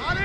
Allez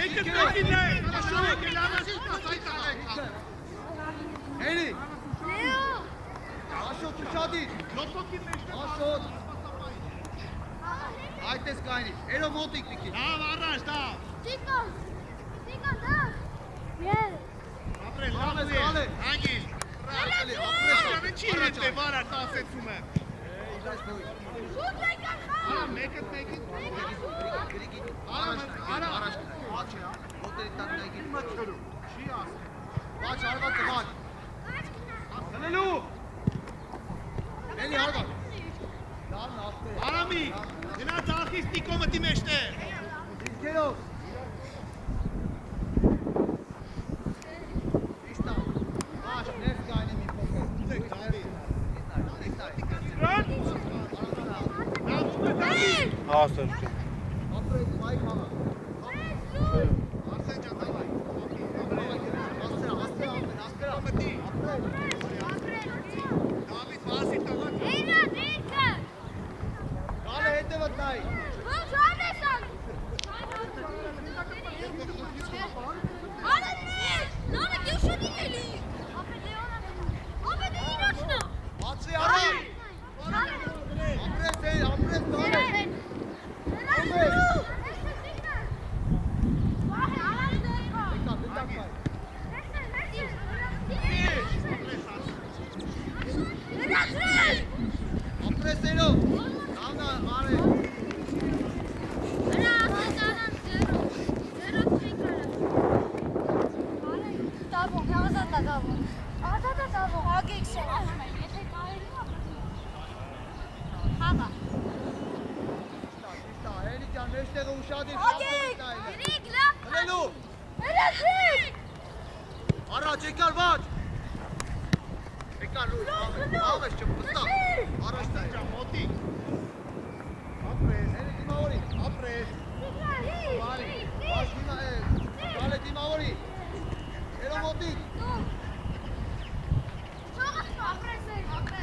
Եկեք Heli. Aşot uçadı. Aşot. Aytes kayni. Elo montik diki. Tamam Arraş tamam. Chicos, da. Bien. Ապրես, Ալես, լավ է։ ալես։ Հանգիստ։ Ալես, Ալես, ինչի հետ է վարա տասեցում եմ։ Շուտ եկան խաղ։ Արա մեկը։ Արա։ Aç ya. Motoru tatlı git. Չի ասում։ Aç arabası aç. Hello. Heli araba. Lan astı. Արամի, գնա ցախից Տիկո մտի մեջտեղ։ Dilkero. İşte. Aç ne kayni mi poker. Ուզեք դավի։ Aç. Ասա։ Ապրես մայք հաղա։ Արսեն ջան, դավայ։ Աստրա։ Մտի։ Ապրես։ Դավիթ վասի տղա։ Էյնա, դինքը։ Գալը հետևը տայ։ Ո՞նց անես ան։ Արամի, նորը գյուշունի էլի։ Ապե դե իրաչնա։ Բացի արի։ Ապրես է, ապրես տալը։ Եկա, դտակ բայ։ Ապրես էլո։ Նավնա արե։ Իշտա, էլի ջան, մեջտեղը ուշադիր շապտորի տայլը։ Հլելու։ Առաջ եկար ված։ Եկար լույս, ավես չպստա։ Առաջ տայ։ Ջան, մոտի։ Ապրես, էլի դիմավորի։ Ապրես։ Բարի, բաց դիմա է, գալե դիմավորի։ Էլո մոտիկ,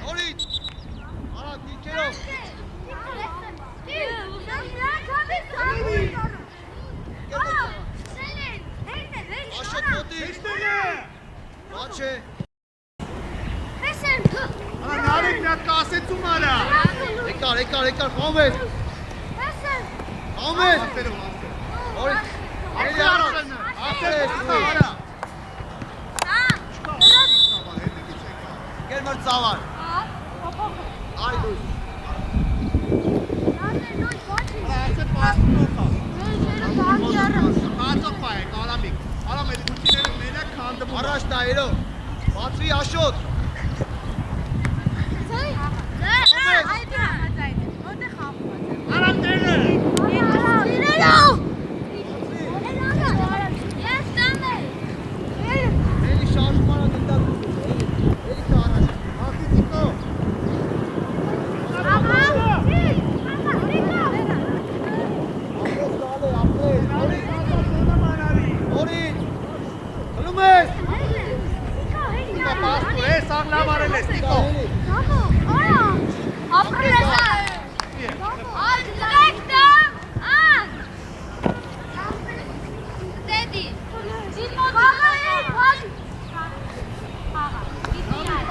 նորից։ Արակ, դիքերով։ Աշոտ մոտիկ, Մեջտեղ է։ բաչ է։ Արա նարեկ մի հատ կասեցում արա։ Եկար, խամես, խամես։ Ասերով, ասեր։ Նորից, էլի առաջ, ապրես, Արա։ գեր մր ծավար, այ լույս։ Ասեր պաստունոքա։ Հացով պայ է, կարամիկ։ Արամ էդ գուտիները մենակ քանդում։ Առաջ տա, էլո, բացվի աշոտ։ Արամ տերը։ Էլի շարժմանը դտակ, էլի կա առաջ։ Ասի Տիկո։ Ապրես տալե, ապրես, նորից, նորից, հլում ես։ Տիկո պաստուր է, սաղ լավ արել ես Տիկո։ Էլի,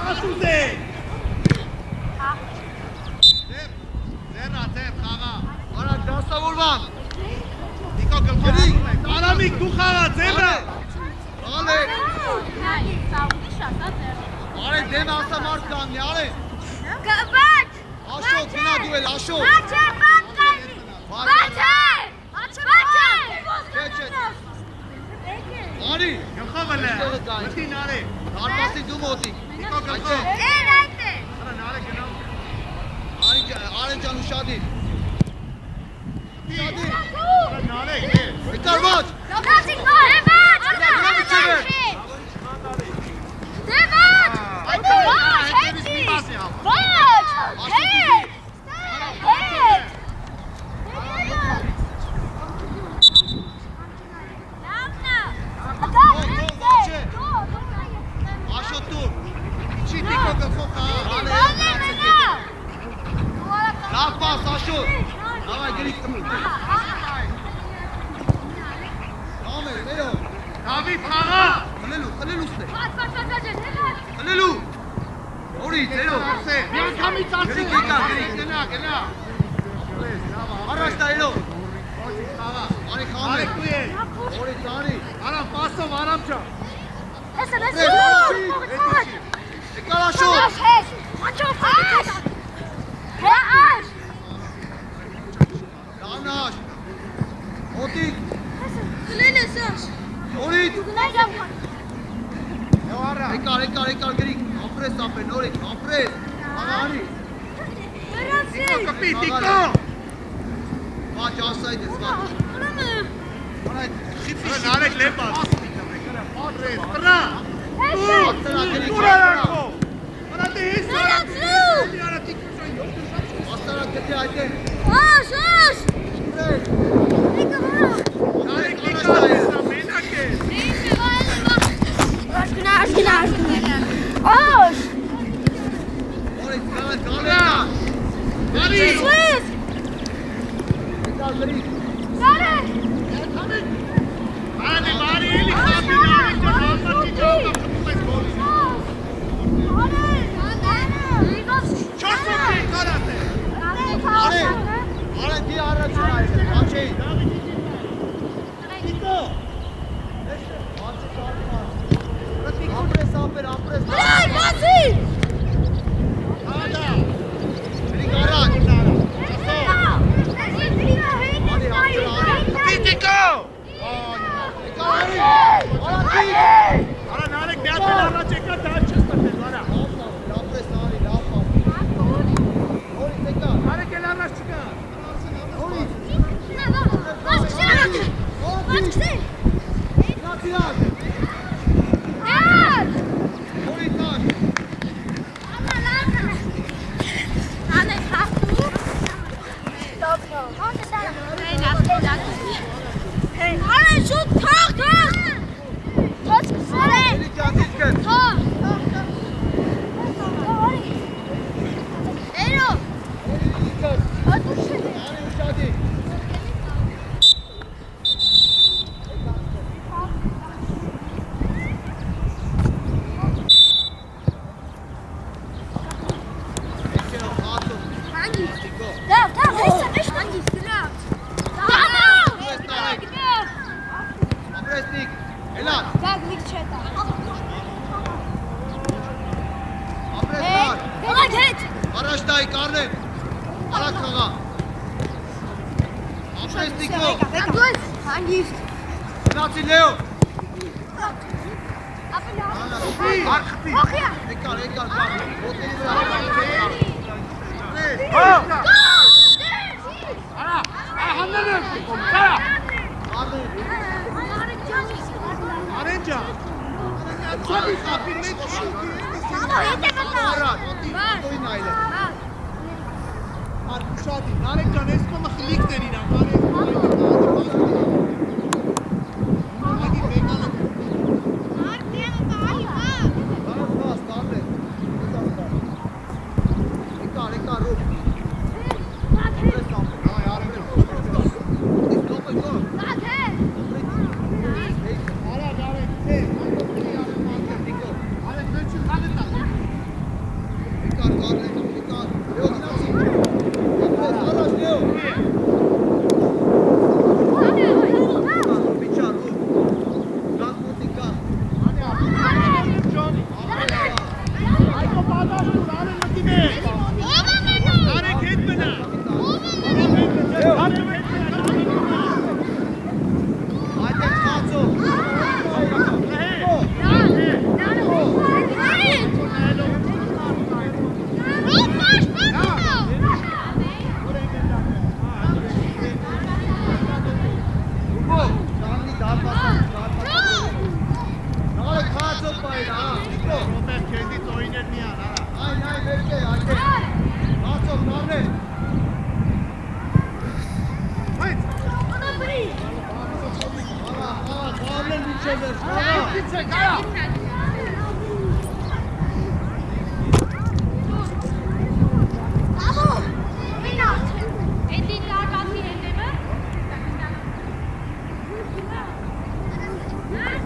Ասուս է։ Ձեր խաղա։ առաջ դասավորվան, Տիկո գլխով է։ Արամիկ դու խաղա, ձերա։ ալե, արե դեմ ասա մարդ կանգնի, արե, աշոտ, գնա դու էլ, աշոտ, արի, Գլխով է։ Մտի նարե։ դարպասի դու մոտիկ, Տիկո գլխով։ Արա նարե գնամ։ արեն ճան ուշադիր, ուշադիր, Արա նարե գե։ եկար ված, աշոտ դուր, Չի Տիկո գլխով խաղա։ լավ պաս աշոտ, ավայ գրիկ, Ամեն, David, խաղա։ Խլելուս է։ Բաց։ Խլելու։ Օրի, ձերով։ Մի անգամից արցի։ Գնա։ Առաջ տայելով։ Խաղա։ Արի խաղա։ Արեք դու ես։ Օրի ծանի։ Արամ, պասով, Արամ ջան։ Եկալ աշոտ։ Դանաշ։ Օտիկ։ Օրի։ Եկալ գրիկ։ Ապրես ապեն, օրի, ապրես։ Աղարի։ Կպի, Տիկո։ Վաճ ասայդ ես, վաճ։ Նարեք լեպաս։ Տրա։ Ատրա գրիկ։ Ուր արանքո։ Արա դե հիս Վերացրու։ Արա Տիկո։ Աստարա գտի այդեն։ Աշ։ Նարեք Տիկո, մենակ է։ Օրի, գալենա։ Բարի։ Եկալ գրիկ։ Բարի, էլի խապի նարեք ջան, համաչի ջան, կպտում ես գոլի։ Չորս ոքի, կարատ է։ Արեն դի առաջին այդեն, աչեին։ Տիկո։ Ապրես։ Հադա։ Գրիկ առաջ։ Տիկո։ Արա նարեք մի հատ առաջ եկա դա չես մտել, արա։ Նարեք էլ առաջ չկա։ Առաջ տայի կարնեն, արակ խաղա, ապրես Նիկո, գնացի լեո, արխպի, եկար, կարնեն, ոտների վրա, Արա, հաննել եմ, կարա, արեն ջան, խապի մեջ շուկի Արան, ոտին այլ է, Արքուշատի, նարեք ջան, ես կոմը խլիքներ իրան, կարեք, ագի բեգանը, վաս, կարնեն, եկար, ռուպ, ապրես ապրես, այ արեն եմ, արա նարեք, թե, արեք մեջի խանը տա, եկար, լեո գնացի, ապրես, առաջ լեո, Bichar, Gas Motica. Այկո պատաշ դուր, արեն մտին է, արեք հետ մնա, Այդեն խացո։ Ուբո, դանի դարպասան, Նարը խացո պայր, Նիկո։ Ռոմեր քեզի ծոյիներ միան, արա, Այն, վերկե, այդեն։ Խացով, նարնե։ հայց, Խավլեն միջև էր, այդից է, կարա,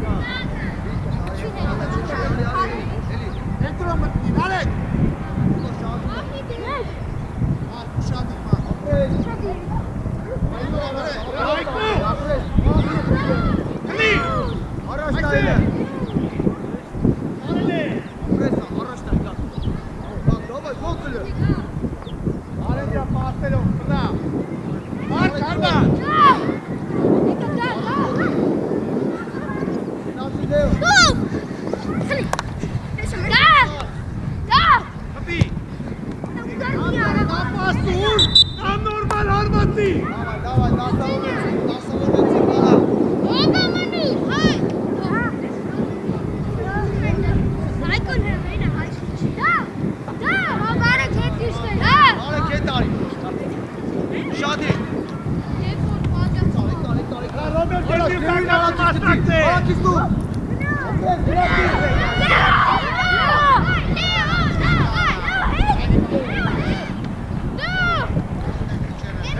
Ա այլը։ Արել է։ Ապրեսա, առաջ տա գա։ Դավայ, գոքլը։ Արել դրա պասերով, բրա։ Մարկ, արմա։ Նացի դեո։ Հպի։ Ապաստուր, անորմալ հարվածի։ Դավայ, դասավորեցի կարա։ Արը կետ արի։ Շադի։ Դա Ռոբերտ Դենդի կանգնած մասնակց է։ Արակիս դու։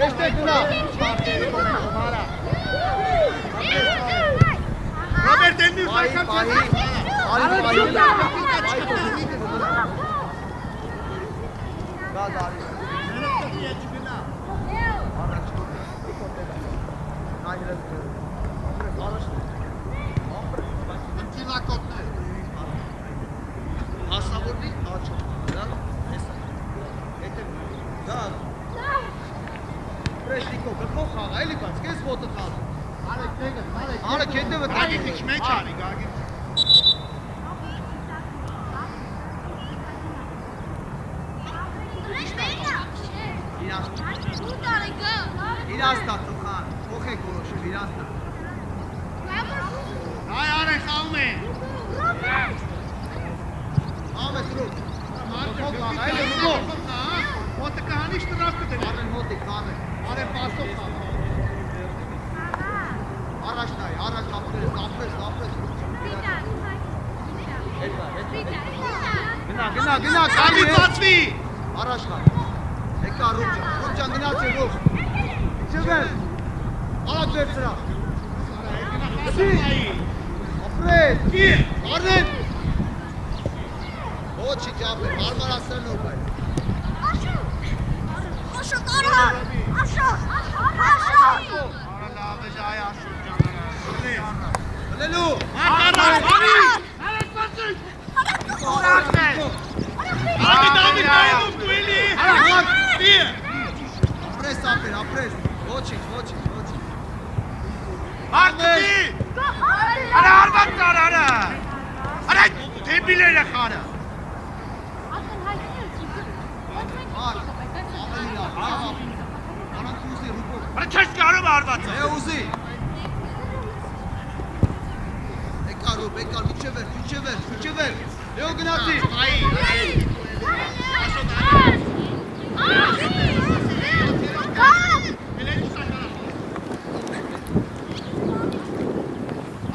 Էստե գնա։ Ռոբերտ Դենդի Պահի, պահի։ Արի, Արի, չուտա։ Գա դարի։ Առաջ դու։ Նայրը դու։ Առաջ դու։ Ընտինակոտներ։ Հասավորնի աչո։ Դա էսա։ Էտե։ Դա։ Պրեշտիկո գլխով խաղա, էլի բայց քեզ ոտը խաղա։ Արը կետը վտա։ Գագին ինչ մեջ արի, գագին։ Իրաց տա ծխան, փոխեք որոշել, իրաց տա։ Այ արեն խաղում է։ Ամես ռուկ։ Մարկը խաղա, այլը ռուկով։ Ոտը կհանի շտրաֆ կդնի։ Արեն հոտի խաղը։ Արեն պասով խաղ։ Առաջ նայ, առաջ ապրես։ Գնա, Կալի բացվի։ Առաջ նայ։ Եկա Ռուբջան գնացի ռուբ։ Չվեր։ Արած վերցրա։ Ապրես։ Արնեն։ Ոչի ճապը, մարմարասրն ու բայ։ Արա լավ է այ Աշոտ ջանարա։ Լելու։ Ակարակ, արի։ Արեք բացի։ Արի դավի նայելով դու էլի։ Դիե։ Ապրես։ Ոչի։ Ակտի։ Արա արված կար, արա։ Արա դեբիլերը խարը։ Արա չես կարում արվածը։ Է ուզի։ Եկա ռուբ, միջևեր։ Լեո գնացի։ Այ։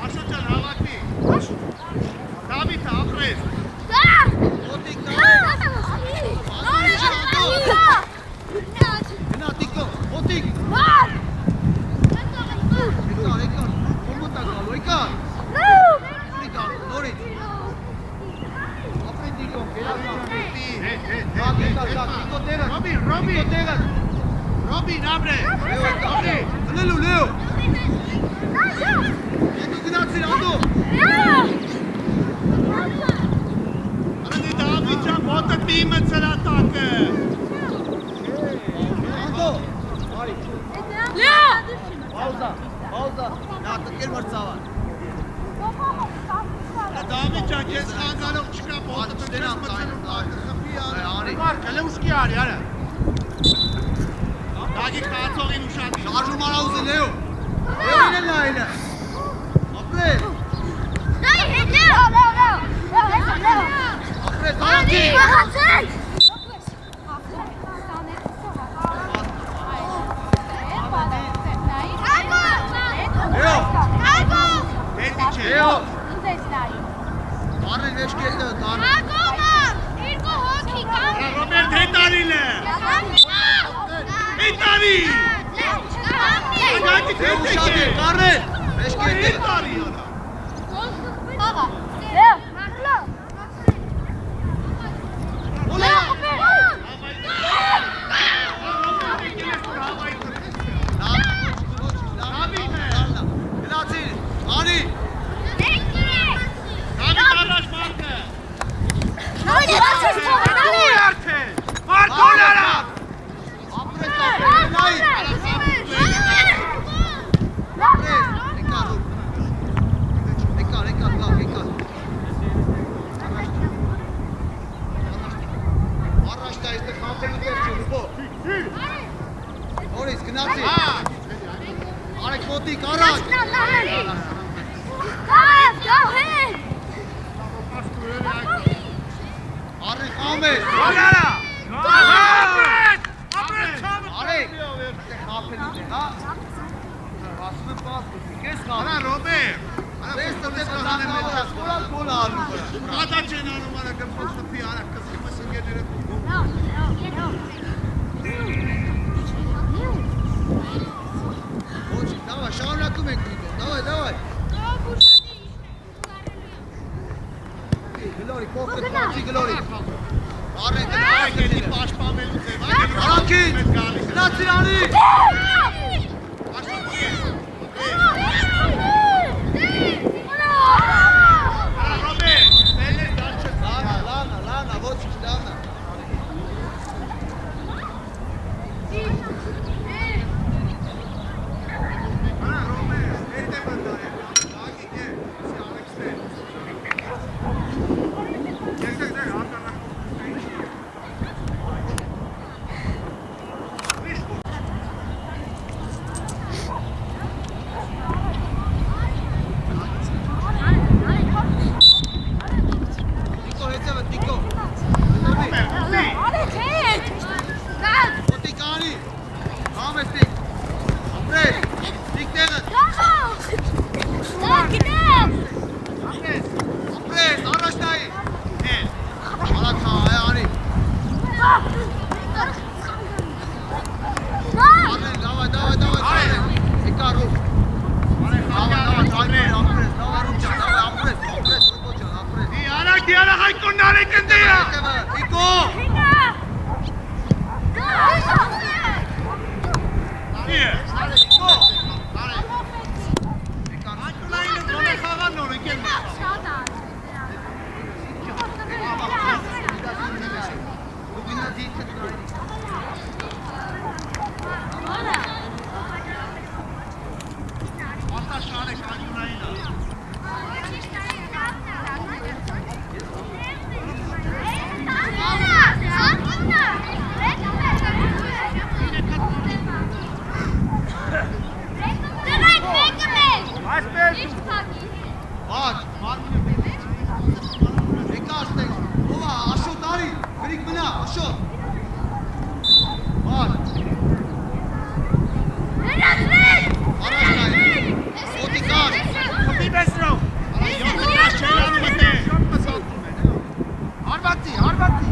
Աշոտ ջան, հավաքվի։ Դավիթ, ապրես։ Ոտիկ նա։ Գնա տիկո, ոտիկ։ Եկա, կոմոտա գալու, եկա։ Ֆրիկա, նորից։ Ապրեն տիկո, գերազա։ Տիկո տեղը։ Ռոբին, ապրես։ Լեո։ Ետու գնացիր, անդո։ Արանդի Դավիթ ջան, ոտը տիմը ծրատակը։ Անդո։ Արի։ Պաուզա։ Նա տկեր մրցավար։ Դավիթ ջան, քեզ խանգարող չկա, ոտը Դենամ տայնում, արի։ Մարկը լեուսկի արի, արա։ Դագի խացողին ուշադիր։ Շարժում արա ուզը, Լեո։ Լեոին էլ նայելը։ Ապրես, արակի։ Լեո, Դենդի չէ։ Լեո։ Արնեն վեշ կետը, կարնեն։ Արա Ռոբերտ հետարիլ է։ Հետարի։ Գագի Լեո դենդի շատ է, չէ։ կարնեն։ Վեշ կետը։ Հետարի արա։ Ուլա։ Գնացիր, արի։ ապրես։ Ալարա։ Արի։ Խափելի է, հա։ Ասում եմ պաս դուք, ես խաղ։ Արա Ռոբե։ Ես տես խաղանեմ մեջ, գոլալ գոլ անում։ Ադա չեն անում արա գմփոս տպի արա կսի մսինգերները։ Ոչ, դավայ, շարունակում ենք դուք, դավայ։ Գլորի, փոքր փոխի գլորի։ Արեք, Այդի պաշտպանելու ձև։ Արանքին, գնացիր անի։ Արա Ռոբե, դելես դարչը։ Լանա, ոչինչ, լանա։ Արա Ռոբե, էդե բնդայ։ Ագի կե, սի Ալեքսը։ Դե, արտանա։ Տիկո, հետևը, տիկո։ Ոտի կանի։ Համ ես տիկ։ Ապրես, տիկ տեղը։ Ապրես, առաջ նայի։ Արակ հա, անի։ Արեն, դավայ։ Եկա ռուպ։ Դավայ, ապրես, ռուպո ջան, ապրես։ Դի արա հայկոն նարեք ընդեյա։ Հետևը, տիկո։ Դիե։ Տիկո։ Անկլայինը գոնե խաղան նոր եկել մա։ Դու գնա դիթը դրայնի։ Արտա շարեք անկլայինը։ Բաց, եկա աստենք, ովա, աշոտ արի, գրիք մնա, աշոտ։ Բաց, առաջ նայի, ոտի կար, Խմի բեսրով։ Արա յոթը կաշ չեն անում էտե։ Շոտ մսալտում է։ հարվածի։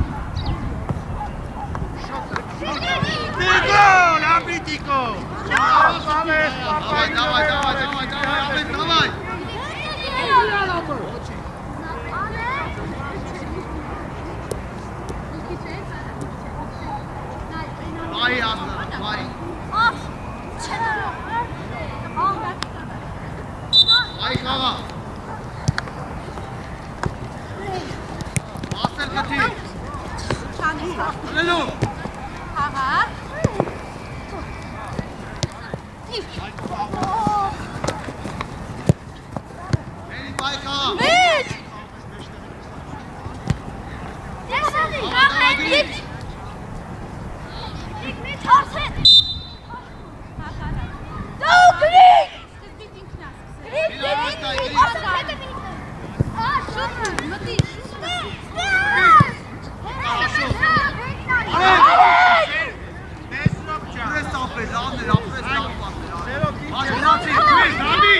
Տիկո, լապի տիկո։ Դավայ։ Վայ ասնա, վայ։ Այ խաղա։ Ասել գտի։ Լելու։ Էլի վայ խաղա։ Բեսրով ջան։ Ապրես ապրես, լավներ, ապրես լավ պատեր։ Բաց գնացի։ Դավի։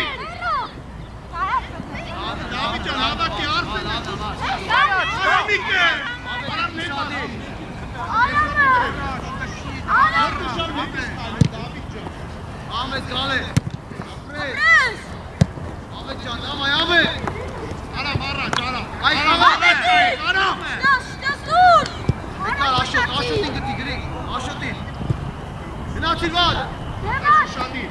Դավի ջան, հավաքի արփեն։ Լավ։ Դավիկը։ Ամետ գալե։ Ապրես։ Ամետ ջան, դամայ ամետ։ Արա մարաջ, արա։ Այ խաղա։ Արա։ Եկար աշոտին գտի գրիք, աշոտին։ Գնացիր վալ։ Շատի։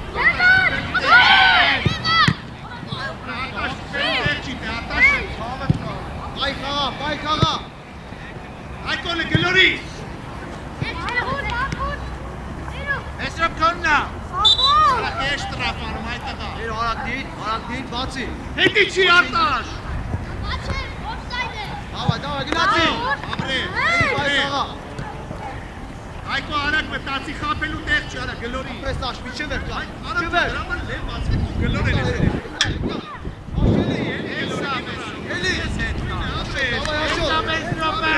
Այ խաղա։ Այկոնը գլորի։ Էսրոբ քոննա։ Արա կեշ տրապանում այտղա։ Էր արակդիտ, բացի։ Հետի չի արտաշ։ Դավայ, գնացի։ Ապրե։ Էլի բայ խաղա։ Այկո արակ մտացի խապելու տեղ չի արա գլորի։ Ապրես աշվի չվեր կա։ Արա Չվեր։ դրաման լեր բացվի ու գլոր էլ ես։ Էլի։ Էլսա։ Էլի։ Ապրե։ Դավայ աշոտ։ Էլսա մեզ նոպե։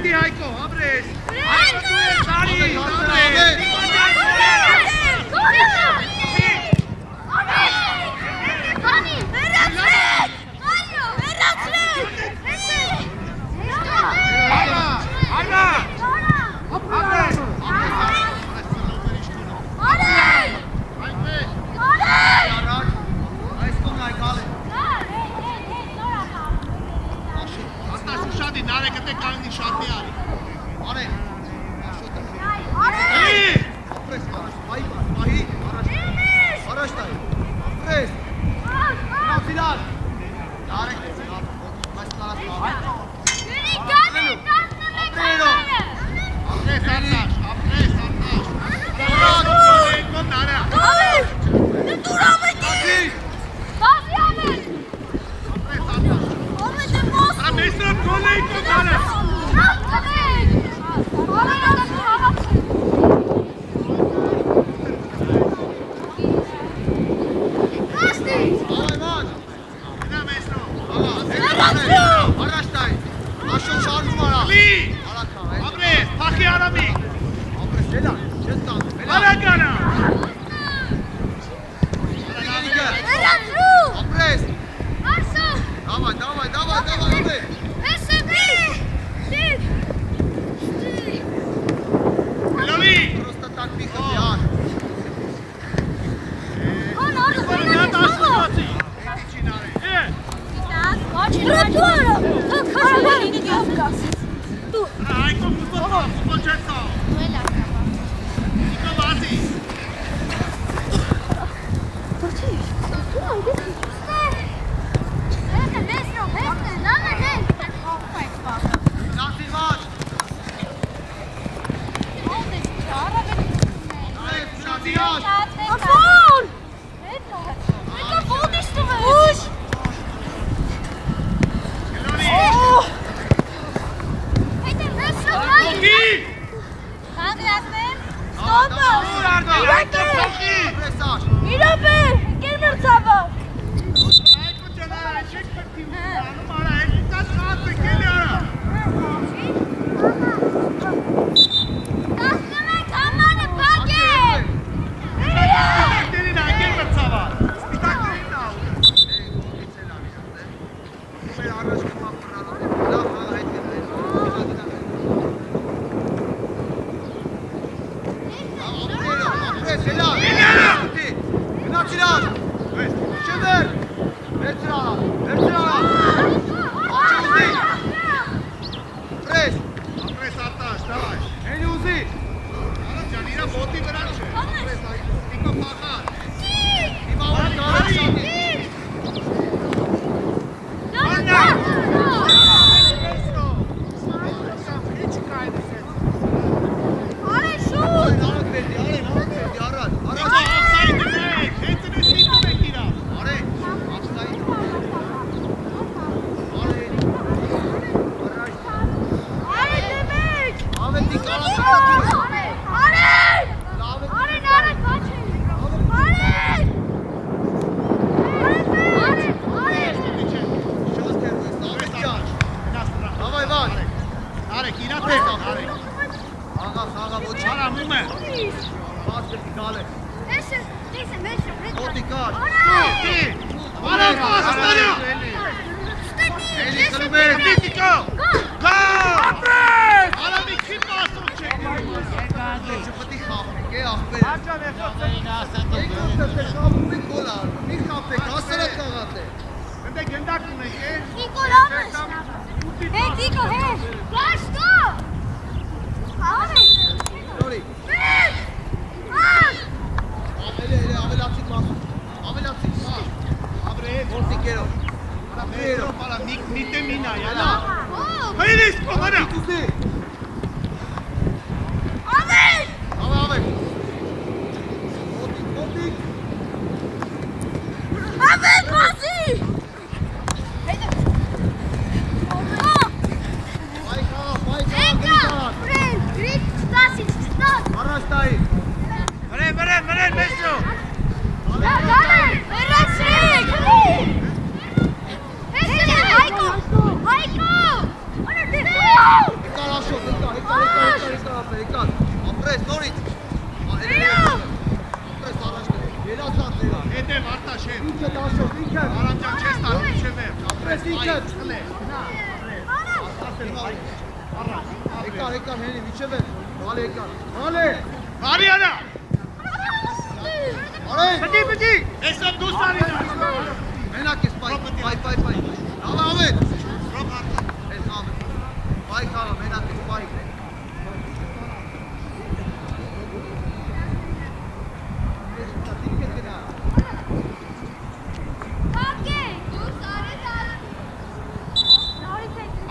Պետի Հայկո, ապրես։ Հայկո։ Տարի, ապրես։ ապրես, նորից։ Ապրես առաջ կրի, երասած երա։ Հետև արտաշ հետ։ Ինքը դաշով, ինքը։ Արանջան չես տանում իջև է։ Ապրես ինքը։ Խլե, գնա, ապրես։ Եկար, հենի, միջև է։ Հալի եկար, հալի։ Բարի արա։ Արեն։ Բդի։ Էսով դուս արին։ Մենակ ես, պայ։ Ալա ամեն։ Ռոք արտա։ Ես ամեն։ Պայ կալա, մենակ ես, պայ։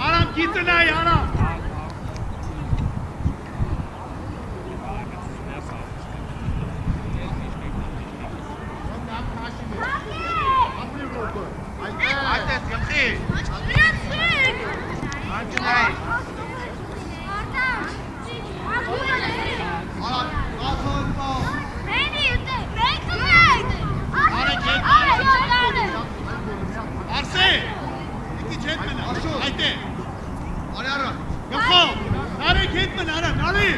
Արամ գիտնայի, արամ։ Այդպես գմխի։ Անջնայի։ Արսե, եկի չետ մնա, այդ է։ Արի արա։ Գմխո, նարեք հետ մն արա, նարի։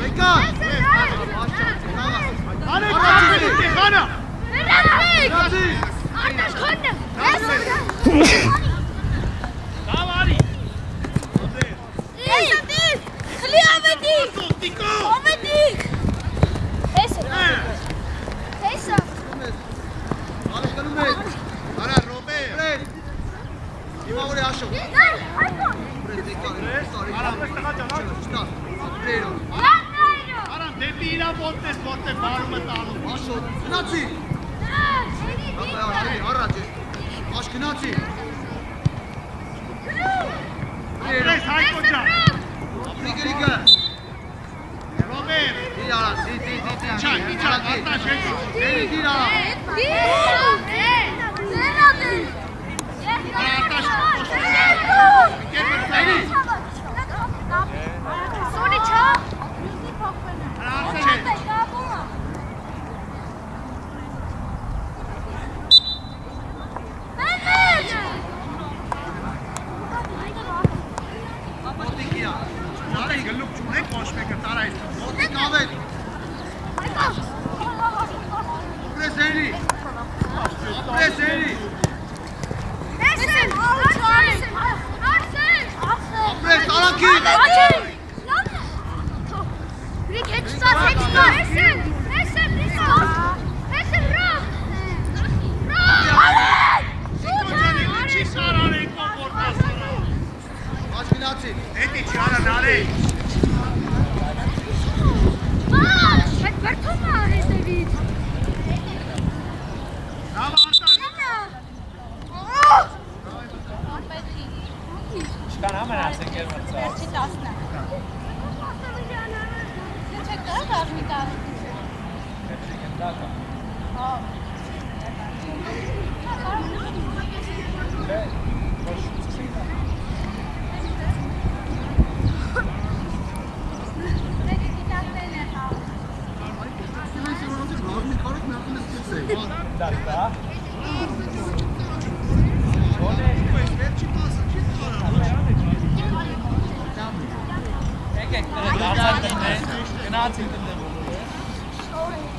Եկար։ Նարեք կապել եք է, խանա։ Գրացի։ Դավ արի։ Տիկո։ Արի կնում ես։ Արա ռոբե։ Ապրես։ Հիմա որի աշով։ Ապրես, եկար։ Արամ, տղա ջան, Չկար։ Ապրերո։ Արամ, դեպի իրա ոտնես ոտնե բարումը տալու։ Աշով։ Գնացի։ Առաջ ես։ Աշ գնացի։ Ապրես, հայկո ջան։ Ապրի գրիկը։ Ռոբե, Դիր արա, դիր։ իջա, արտաշ հետ։ Հենի դիր արա։ Մոտիկ իրա։ Նարե գլուկ չունեք ոչ մեկը տարա այս։ Մոտիկ ավետ։ Ապրես հենի։ Ապրես հենի։ Ապրես արանքի։ Չի սարան եք կոպորտասարա։ Աշ գնացի։ Հետի չի արա նարե։ Լավ արտաշ։ Չկան ամենացեք էր մրցավ։ Գնացինք դե։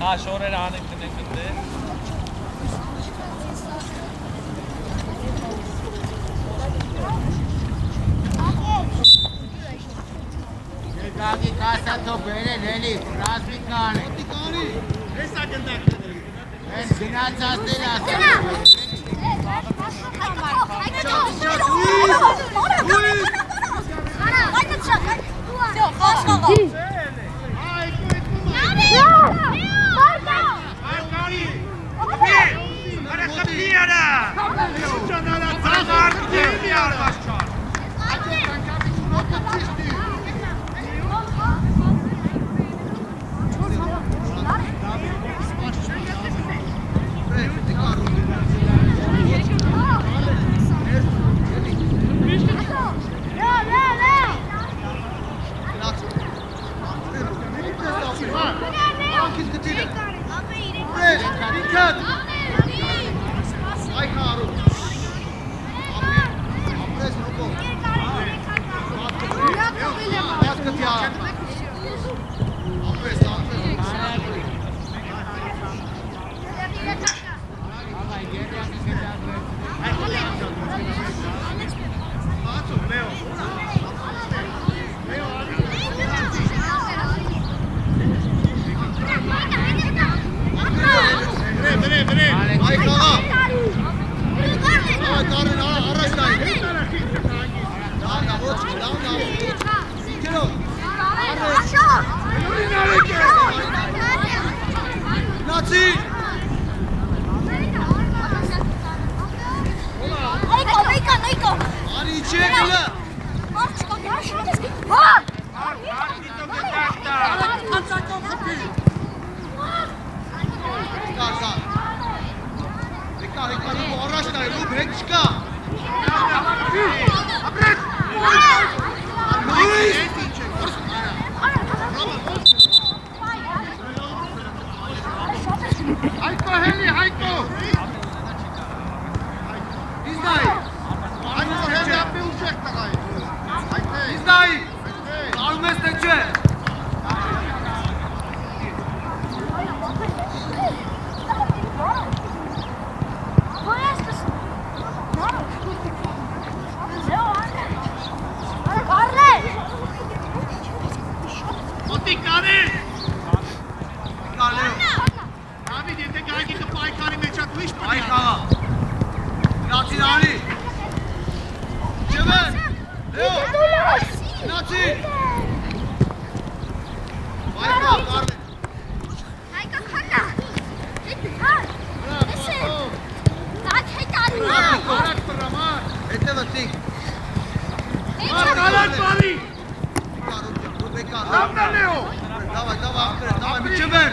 Հա, շորերը անենք դնենք դե։ Գագի կասա թո բերել էլի, ռազմիկ կանի։ Մոտիկ արի։ Հեսա գնդակ։ Ես գնացածներ ասել։ Արկարի։ Արա խփի արա։ Չանալա ծաղար դեպի արված չար։ Ayaz kıtı ya. Afres, afres. Atıl, Leo. Bre. Ay kala. Ay karın araçtayım. Daha hoç, daha. Kilo. Nazi. Ani içiye kala. Bekar, bu araçtayım. Bu brek çıkar. Luis. Hayko Heli, Hayko! İzdayı. Hayko Heli yapmayacak da gayet. Hayko! İzdayı. Almaz teçe. Otik Nadir! Bekar Leo. Nadir yeter gayet kapı Aykan'ı meçhat bu iş mi? Ay kala. Nazi Ani. Cemal. Leo. Nazi. Ay kala. Kardeş. Bırak Ramar! Ete batik. Kalat Bali! Bekar. Ramda Leo! Давай, Мичевер.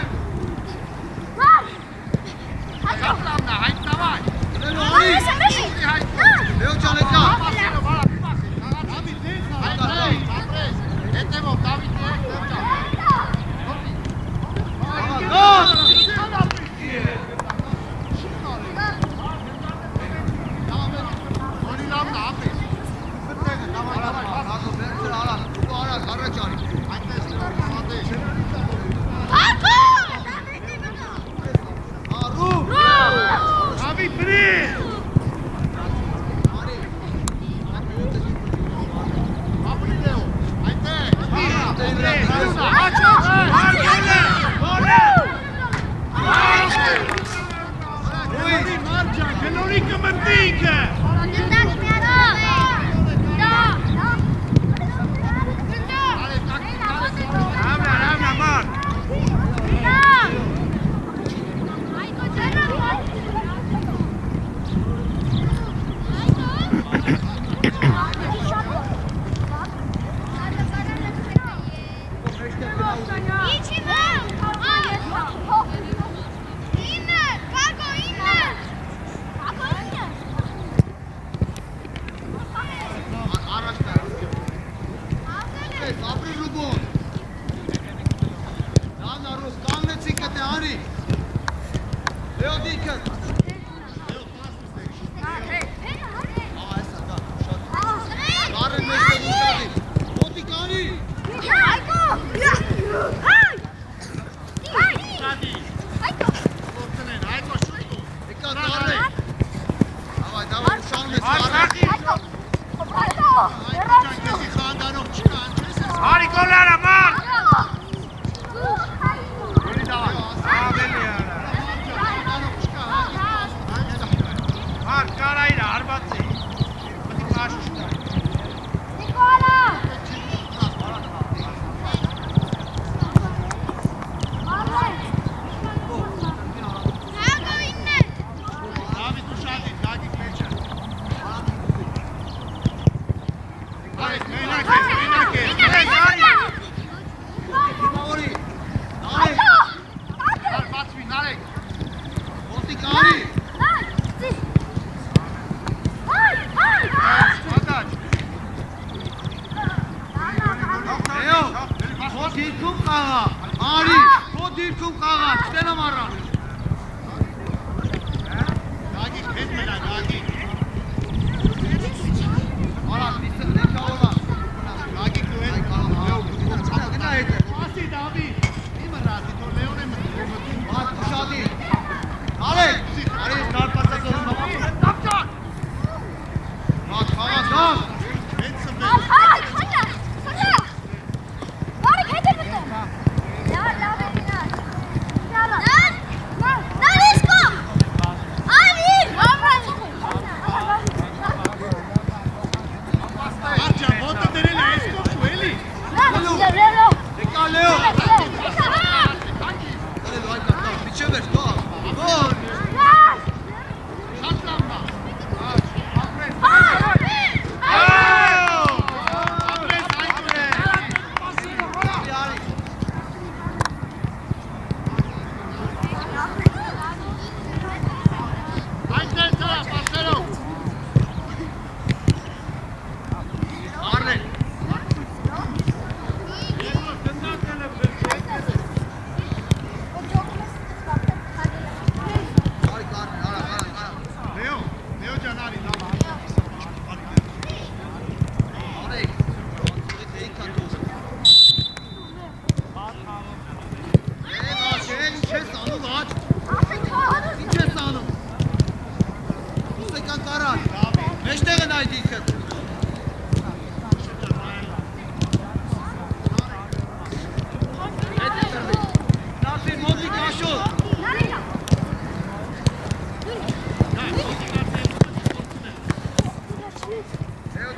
Ramda, Hayko давай! Leo Ani. Leo çaleka. L'unica mantica! Ramda, Mark! Harikolar Mark! Mark, karayla arbatı. Hadi karşı çıkar. Abi duş hadi, daha gitmeyecek. Hayır, Haydi dikkat. Nasıl Modik aşol.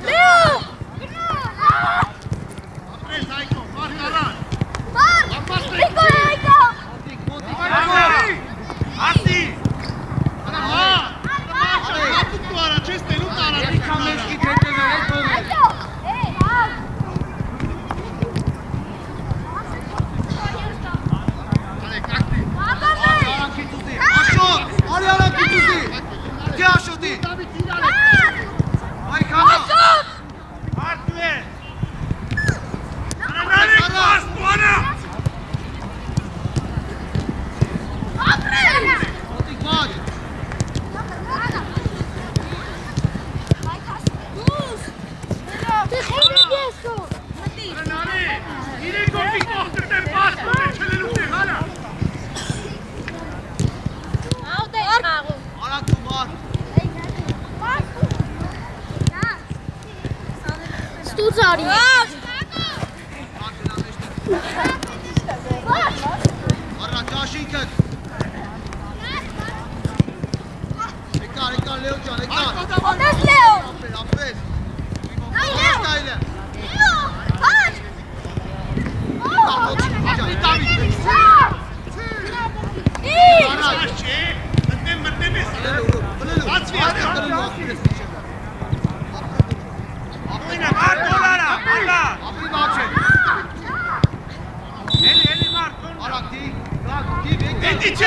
Leo! Apres, Aiko, mark aran. Var! Rico, Rico! Modik. Asti! Ana ma! Ma tutto ara, ceste nu ara, Kameski tepeme et olur. Rico! Hey, var! Ale kakti. Adam Bey! Aran kituzi. Aşol. Aran kituzi. Gel aşol di. David Tigare. Var! Ay kana. Aşağı! Artve. Ana nare pas, buana. Aferin! Modik maç. Ana nare. Ire gordi kohter der pas, çele lute hala. Aran kumar. Stuzari. Aran Caşinket. Ekar Leocan ekar. Ondas Leo. Aferin aferin. Ay Leo. Style. Leo. Aç. Aferin David. İyi. Saçı. Mendem mes. Aç ver. Oyna mar dolara. Allah. Aferin Akçe. Eli mar. Arak değil. Bırak. Değil. Edici.